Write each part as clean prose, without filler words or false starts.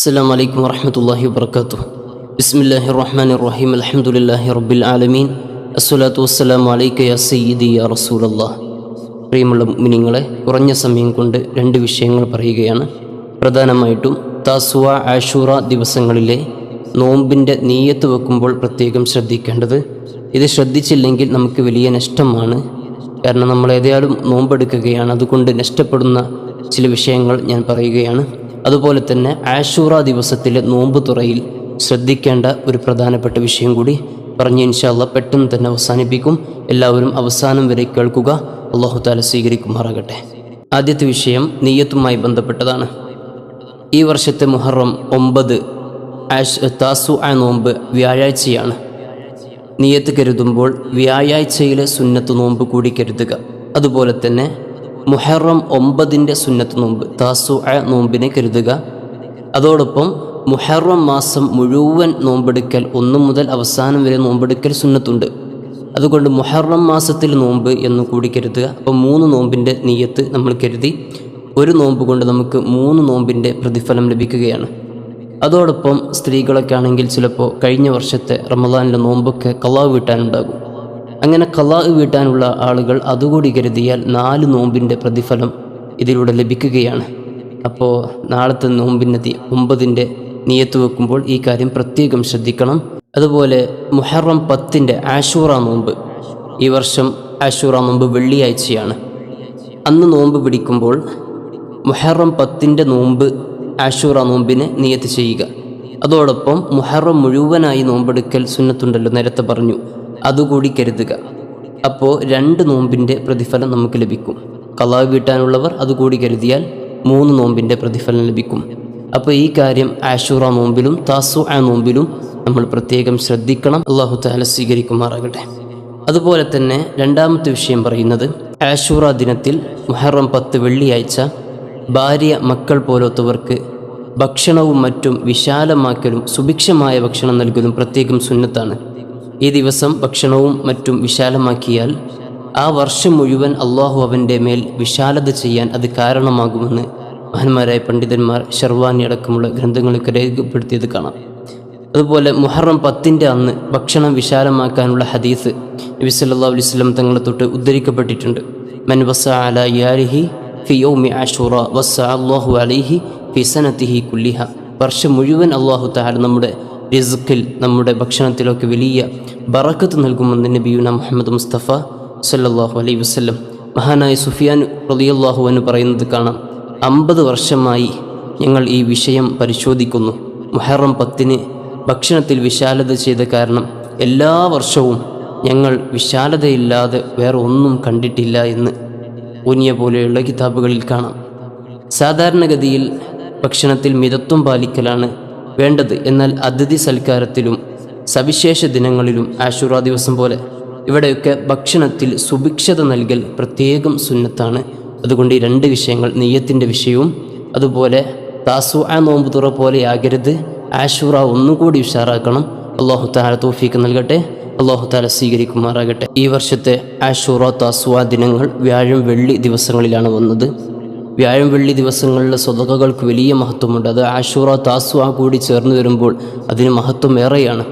السلام عليكم ورحمة الله وبركاته. بسم الله الرحمن الرحيم. الحمد لله رب العالمين. الصلاة والسلام عليك يا سيدي يا رسول الله. പ്രിയമുള്ള മുഅ്മിനീങ്ങളെ, കുറഞ്ഞ സമയം കൊണ്ട് രണ്ട് വിഷയങ്ങൾ പറയുകയാണ്. പ്രധാനമായിട്ടും താസുവ, ആഷൂറ ദിവസങ്ങളിലെ നോമ്പിൻ്റെ നീയത്ത് വെക്കുമ്പോൾ പ്രത്യേകം ശ്രദ്ധിക്കേണ്ടത്. ഇത് ശ്രദ്ധിച്ചില്ലെങ്കിൽ നമുക്ക് വലിയ നഷ്ടമാണ്. കാരണം നമ്മൾ ഏതായാലും നോമ്പെടുക്കുകയാണ്, അതുകൊണ്ട് നഷ്ടപ്പെടുന്ന ചില വിഷയങ്ങൾ ഞാൻ പറയുകയാണ്. അതുപോലെ തന്നെ ആഷൂറ ദിവസത്തിലെ നോമ്പ് തുറയിൽ ശ്രദ്ധിക്കേണ്ട ഒരു പ്രധാനപ്പെട്ട വിഷയം കൂടി പറഞ്ഞ് ഇൻഷാ അല്ലാഹ് പെട്ടെന്ന് തന്നെ അവസാനിപ്പിക്കും. എല്ലാവരും അവസാനം വരെ കേൾക്കുക. അല്ലാഹു തആല സ്വീകരിക്കുമാറാകട്ടെ. ആദ്യത്തെ വിഷയം നീയത്തുമായി ബന്ധപ്പെട്ടതാണ്. ഈ വർഷത്തെ മുഹറം 9 താസുഅ നോമ്പ് വ്യാഴാഴ്ചയാണ്. നീയത്ത് കരുതുമ്പോൾ വ്യാഴാഴ്ചയിലെ സുന്നത്ത് നോമ്പ് കൂടി കരുതുക. അതുപോലെ തന്നെ മുഹറം 9 സുന്നത്ത് നോമ്പ് താസുഅ നോമ്പിനെ കരുതുക. അതോടൊപ്പം മുഹറം മാസം മുഴുവൻ നോമ്പെടുക്കൽ, 1 മുതൽ അവസാനം വരെ നോമ്പെടുക്കൽ സുന്നത്തുണ്ട്. അതുകൊണ്ട് മുഹറം മാസത്തിൽ നോമ്പ് എന്ന് കൂടി കരുതുക. അപ്പോൾ 3 നോമ്പിൻ്റെ നീയത്ത് നമ്മൾ കരുതി. ഒരു നോമ്പ് കൊണ്ട് നമുക്ക് 3 നോമ്പിൻ്റെ പ്രതിഫലം ലഭിക്കുകയാണ്. അതോടൊപ്പം സ്ത്രീകളൊക്കെ ആണെങ്കിൽ ചിലപ്പോൾ കഴിഞ്ഞ വർഷത്തെ റമദാനിലെ നോമ്പൊക്കെ ഖളാ വീട്ടാനുണ്ടാകും. അങ്ങനെ ഖളാ വീട്ടാനുള്ള ആളുകൾ അതുകൂടി കരുതിയാൽ 4 നോമ്പിൻ്റെ പ്രതിഫലം ഇതിലൂടെ ലഭിക്കുകയാണ്. അപ്പോൾ നാളത്തെ നോമ്പിൻ്റെ 9 നീയത്ത് വെക്കുമ്പോൾ ഈ കാര്യം പ്രത്യേകം ശ്രദ്ധിക്കണം. അതുപോലെ മുഹറം 10 ആഷൂറ നോമ്പ്, ഈ വർഷം ആഷൂറ നോമ്പ് വെള്ളിയാഴ്ചയാണ്. അന്ന് നോമ്പ് പിടിക്കുമ്പോൾ മുഹറം 10 നോമ്പ് ആഷൂറ നോമ്പിനെ നിയത്ത് ചെയ്യുക. അതോടൊപ്പം മുഹറം മുഴുവനായി നോമ്പെടുക്കൽ സുന്നത്തുണ്ടല്ലോ, നേരത്തെ പറഞ്ഞു, അതുകൂടി കരുതുക. അപ്പോൾ 2 നോമ്പിൻ്റെ പ്രതിഫലം നമുക്ക് ലഭിക്കും. ഖളാ വീട്ടാനുള്ളവർ അതുകൂടി കരുതിയാൽ 3 നോമ്പിൻ്റെ പ്രതിഫലം ലഭിക്കും. അപ്പോൾ ഈ കാര്യം ആഷൂറ നോമ്പിലും താസുഅ നോമ്പിലും നമ്മൾ പ്രത്യേകം ശ്രദ്ധിക്കണം. അല്ലാഹു തആല സ്വീകരിക്കുമാറാകട്ടെ. അതുപോലെ തന്നെ രണ്ടാമത്തെ വിഷയം പറയുന്നത്, ആഷൂറ ദിനത്തിൽ മുഹറം 10 വെള്ളിയാഴ്ച ഭാര്യ, മക്കൾ പോലത്തവർക്ക് ഭക്ഷണവും മറ്റും വിശാലമാക്കലും സുഭിക്ഷമായ ഭക്ഷണം നൽകലും പ്രത്യേകം സുന്നത്താണ്. ഈ ദിവസം ഭക്ഷണവും മറ്റും വിശാലമാക്കിയാൽ ആ വർഷം മുഴുവൻ അള്ളാഹു അവൻ്റെ മേൽ വിശാലത ചെയ്യാൻ അത് കാരണമാകുമെന്ന് മഹാന്മാരായ പണ്ഡിതന്മാർ ഷർവാനി അടക്കമുള്ള ഗ്രന്ഥങ്ങളൊക്കെ രേഖപ്പെടുത്തിയത് കാണാം. അതുപോലെ മുഹറം 10 അന്ന് ഭക്ഷണം വിശാലമാക്കാനുള്ള ഹദീസ് നബി സല്ലല്ലാഹു അലൈഹി വസല്ലം തങ്ങളെ തൊട്ട് ഉദ്ധരിക്കപ്പെട്ടിട്ടുണ്ട്. മൻ വസഅ അലാ യാരിഹി ഫി യൗമി ആഷൂറ വസഅ അല്ലാഹു അലൈഹി ഫി സനതിഹി കുല്ലിഹ. വർഷം മുഴുവൻ അല്ലാഹു തആല നമ്മുടെ റിസ്ക്കിൽ, നമ്മുടെ ഭക്ഷണത്തിലൊക്കെ വലിയ ബറക്കത്ത് നൽകുമെന്ന് നബിയുന മുഹമ്മദ് മുസ്തഫ സല്ലല്ലാഹു അലൈഹി വസല്ലം. മഹാനായ സുഫിയാൻ റളിയല്ലാഹു അൻഹു പറയുന്നത് കാണാം, 50 വർഷമായി ഞങ്ങൾ ഈ വിഷയം പരിശോധിക്കുന്നു. മുഹറം 10 ഭക്ഷണത്തിൽ വിശാലത ചെയ്ത കാരണം എല്ലാ വർഷവും ഞങ്ങൾ വിശാലതയില്ലാതെ വേറെ ഒന്നും കണ്ടിട്ടില്ല എന്ന് ഊനിയ പോലെയുള്ള കിതാബുകളിൽ കാണാം. സാധാരണഗതിയിൽ ഭക്ഷണത്തിൽ മിതത്വം പാലിക്കലാണ് വേണ്ടത്. എന്നാൽ അതിഥി സൽക്കാരത്തിലും സവിശേഷ ദിനങ്ങളിലും ആഷൂറ ദിവസം പോലെ ഇവിടെയൊക്കെ ഭക്ഷണത്തിൽ സുഭിക്ഷത നൽകൽ പ്രത്യേകം സുന്നത്താണ്. അതുകൊണ്ട് ഈ 2 വിഷയങ്ങൾ, നെയ്യത്തിൻ്റെ വിഷയവും അതുപോലെ താസുഅ നോമ്പ് തുറ പോലെയാകരുത്, ആഷൂറ ഒന്നുകൂടി ഉഷാറാക്കണം. അല്ലാഹു തആല തൗഫീഖ് നൽകട്ടെ. അല്ലാഹു തആല സ്വീകരിക്കുമാറാകട്ടെ. ഈ വർഷത്തെ ആഷൂറ, താസുഅ ദിനങ്ങൾ വ്യാഴം, വെള്ളി ദിവസങ്ങളിലാണ് വന്നത്. വ്യാഴം, വെള്ളി ദിവസങ്ങളിലെ സ്വതകകൾക്ക് വലിയ മഹത്വമുണ്ട്. അത് ആഷൂറ, താസുഅ കൂടി ചേർന്ന് വരുമ്പോൾ അതിന് മഹത്വം ഏറെയാണ്.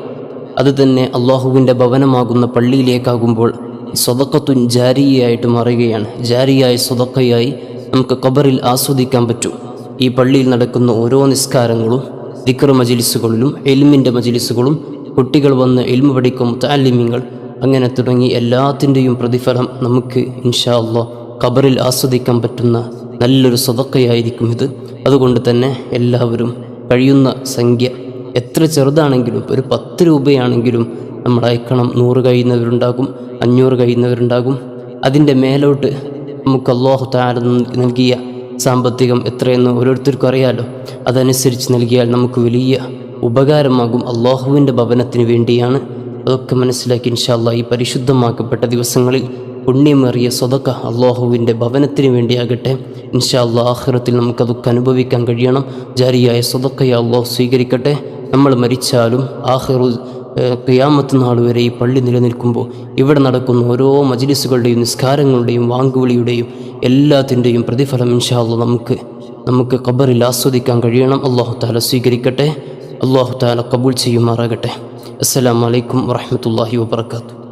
അത് തന്നെ അള്ളാഹുവിൻ്റെ ഭവനമാകുന്ന പള്ളിയിലേക്കാകുമ്പോൾ സ്വതക്കത്തുൻ ജാരിയായിട്ട് മാറുകയാണ്. ജാരിയായ സ്വതക്കയായി നമുക്ക് ഖബറിൽ ആസ്വദിക്കാൻ പറ്റും. ഈ പള്ളിയിൽ നടക്കുന്ന ഓരോ നിസ്കാരങ്ങളും, ദിക്ർ മജ്ലിസുകളിലും ഇൽമിൻ്റെ മജ്ലിസുകളും, കുട്ടികൾ വന്ന് ഇൽമു പഠിക്കും മുതഅല്ലിമീങ്ങൾ, അങ്ങനെ തുടങ്ങി എല്ലാത്തിൻ്റെയും പ്രതിഫലം നമുക്ക് ഇൻഷാ അല്ലാഹ് ഖബറിൽ ആസ്വദിക്കാൻ പറ്റുന്ന നല്ലൊരു സ്വതക്കയായിരിക്കും ഇത്. അതുകൊണ്ട് തന്നെ എല്ലാവരും കഴിയുന്ന സംഖ്യ, എത്ര ചെറുതാണെങ്കിലും, ഒരു 10 രൂപയാണെങ്കിലും നമ്മൾ അയക്കണം. 100 കഴിയുന്നവരുണ്ടാകും, 500 കഴിയുന്നവരുണ്ടാകും. അതിൻ്റെ മേലോട്ട് നമുക്ക് അല്ലാഹു തആല നൽകിയ സാമ്പത്തികം എത്രയെന്ന് ഓരോരുത്തർക്കും അറിയാലോ. അതനുസരിച്ച് നൽകിയാൽ നമുക്ക് വലിയ ഉപകാരമാകും. അള്ളാഹുവിൻ്റെ ഭവനത്തിന് വേണ്ടിയാണ്. അതൊക്കെ മനസ്സിലാക്കി ഇൻഷാ അല്ലാഹ് ഈ പരിശുദ്ധമാക്കപ്പെട്ട ദിവസങ്ങളിൽ പുണ്യമേറിയ സ്വതക്ക അള്ളാഹുവിൻ്റെ ഭവനത്തിന് വേണ്ടിയാകട്ടെ. ഇൻഷാ അല്ലാഹ് ആഖിറത്തിൽ നമുക്കതൊക്കെ അനുഭവിക്കാൻ കഴിയണം. ജാരിയായ സ്വതക്കയെ അള്ളാഹു സ്വീകരിക്കട്ടെ. നമ്മൾ മരിച്ചാലും ഖിയാമത്ത് നാൾ വരെ ഈ പള്ളി നിലനിൽക്കുമ്പോൾ ഇവിടെ നടക്കുന്ന ഓരോ മജ്ലിസുകളുടെയും നിസ്കാരങ്ങളുടെയും വാങ്കുവിളിയുടെയും എല്ലാത്തിൻ്റെയും പ്രതിഫലം ഇൻഷാ അല്ലാഹ് നമുക്ക് നമുക്ക് ഖബറിൽ ആസ്വദിക്കാൻ കഴിയണം. അല്ലാഹു തആല സ്വീകരിക്കട്ടെ, അല്ലാഹു തആല കബൂൽ ചെയ്യുമാറാകട്ടെ. അസ്സലാമു അലൈക്കും വറഹ്മത്തുള്ളാഹി വബറകാതുഹു.